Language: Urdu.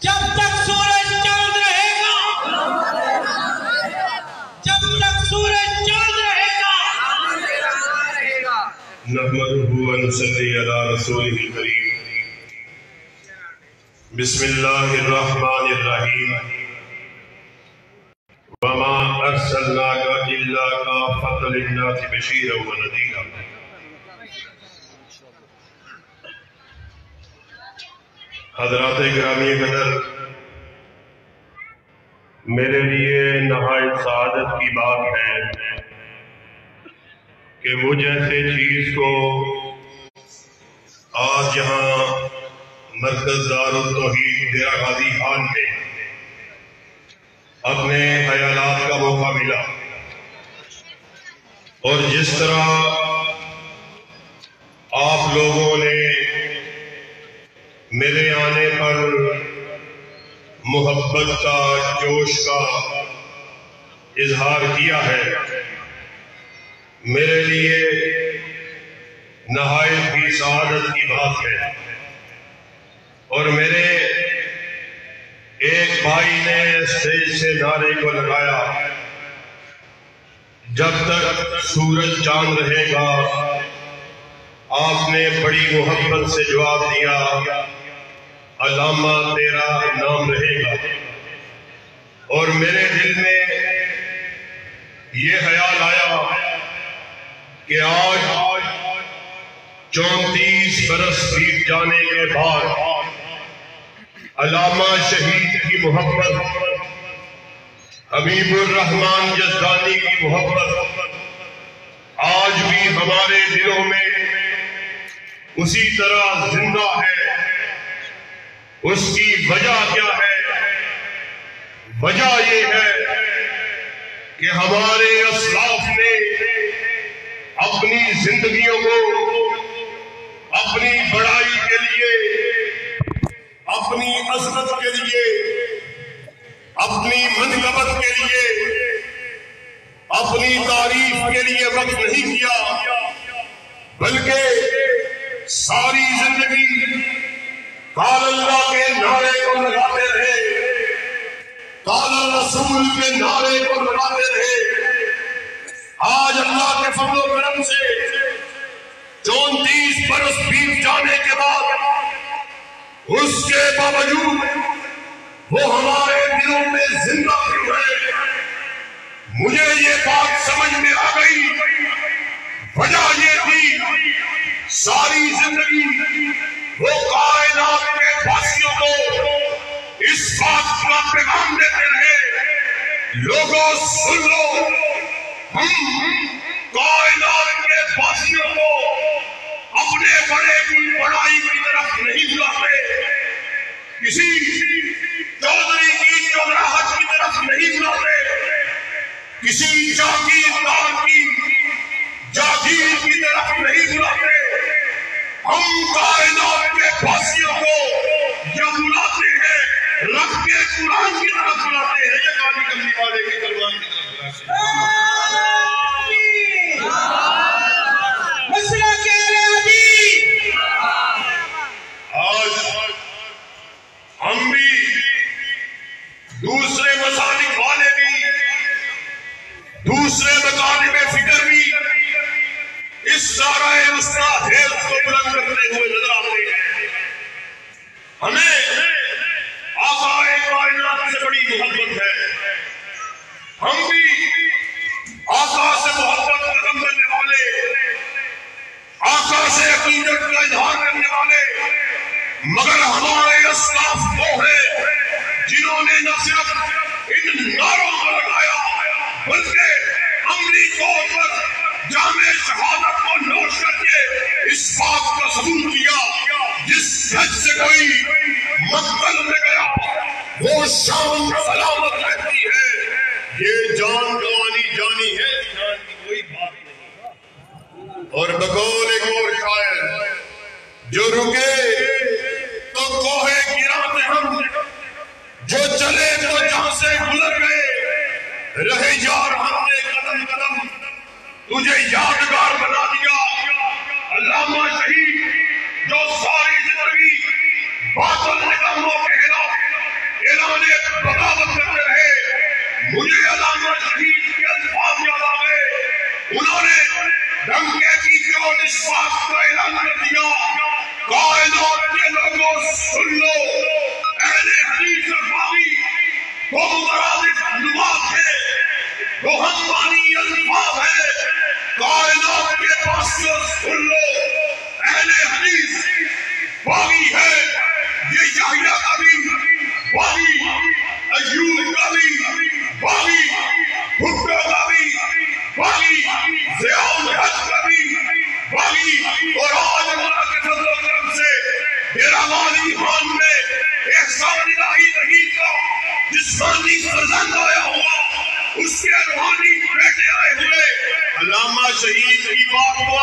جب تک سورج چاند رہے گا، جب تک سورج چاند رہے گا، نحمدہ و نصلی علی رسولہ الکریم۔ بسم اللہ الرحمن الرحیم۔ وما ارسلناک الا کافۃ للناس بشیرا ونذیرا۔ حضرات گرامی قدر، میرے لیے نہایت سعادت کی بات ہے کہ مجھ ایسے چیز کو آج یہاں مرکز دارالتوحید ڈیرہ غازی خان میں اپنے خیالات کا موقع ملا، اور جس طرح آپ لوگوں نے میرے آنے پر محبت کا، جوش کا اظہار کیا ہے، میرے لیے نہایت ہی سعادت کی بات ہے۔ اور میرے ایک بھائی نے اسٹیج سے نعرے کو لگایا، جب تک سورج چاند رہے گا۔ آپ نے بڑی محبت سے جواب دیا، علامہ تیرا نام رہے گا۔ اور میرے دل میں یہ خیال آیا کہ آج 34 برس بیت جانے کے بعد علامہ شہید کی محبت، حبیب الرحمن یزدانی کی محبت آج بھی ہمارے دلوں میں اسی طرح زندہ ہے۔ اس کی وجہ کیا ہے؟ وجہ یہ ہے کہ ہمارے اسلاف نے اپنی زندگیوں کو اپنی بڑائی کے لیے، اپنی عظمت کے لیے، اپنی منقبت کے لیے، اپنی تعریف کے لیے وقف نہیں کیا، بلکہ ساری زندگی قال اللہ کے نعرے کو لگاتے رہے، قال رسول کے نعرے کو لگاتے رہے۔ آج اللہ کے فضل و کرم سے 34 برس بیت جانے کے بعد اس کے باوجود وہ ہمارے دلوں میں زندہ کیوں ہے؟ مجھے یہ بات سمجھ میں آ گئی، وجہ یہ تھی ساری زندگی وہ کائنات کے باسیوں کو اس بات کا پیغام دیتے رہے، لوگوں سن لو، ہم کائنات کے باسیوں کو اپنے بڑے کی بڑائی کی طرف نہیں بلاتے، کسی چودھری کی چودراہٹ کی طرف نہیں بلاتے، کسی جاگیردار کی جاگیر کی طرف نہیں بلاتے، ہم کائنات کے باسیوں کو یہ بلاتے ہیں، رب کے قرآن کی طرف بلاتے ہیں، یہ کالی کملی والے کی دربار کی طرف بلاتے ہیں۔ مسئلہ کے علی آج ہم بھی دوسرے مسالک والے بھی، دوسرے مطالب فکر بھی اس سارا رستہ حیض کو بلند کرتے ہوئے نظر آتے ہیں۔ ہمیں آقا کائنات سے بڑی محبت ہے، ہم بھی آقا سے محبت ختم کرنے والے، آقا سے عقیدت کا اظہار کرنے والے، مگر ہمارے اسلاف وہ ہیں جنہوں نے نہ صرف ان نعروں کو لگایا بلکہ عملی طور پر جامع شہادت کو نوش کر کے اس بات کا ثبوت کیا، جس حج سے کوئی مقتل میں گیا وہ شان سلامت رہتی ہے۔ یہ جان گوانی جانی ہے، جان کی کوئی بات نہیں۔ اور بقول ایک اور شاعر، جو رکے تو کوہ گراں میں ہم، جو چلے تو جہاں سے گزر گئے، رہے یار ہم نے قدم قدم تجھے یادگار بنا دیا۔ علامہ شہید جو ساری زندگی باطل نظاموں کے خلاف اعلان بغاوت کرتے رہے. مجھے علامہ شہید کے الفاظ یاد آ گئے. انہوں نے ڈنکے کی جو نسبات کا اعلان کر دیا. کائنات کے لوگوں سن لو، اہل حدیث باغی وہ مترادف لغات ہے، وہ حقانی الفاظ ہے. کائنات کے پاسوں سن لو، اہل حدیث باغی ہے. یہ یحییٰ کا بھی باغی، ایوب کا بھی باغی، بھٹو کا بھی باغی، ضیاء الحق کا بھی باغی. اور آج اللہ کے فضل و کرم سے میرا مالی خان میں احسان الہی نہیں کا جسمانی فرزند آیا ہوا، اس کے روحانی بیٹے آئے ہوئے. علامہ شہید کی بات کو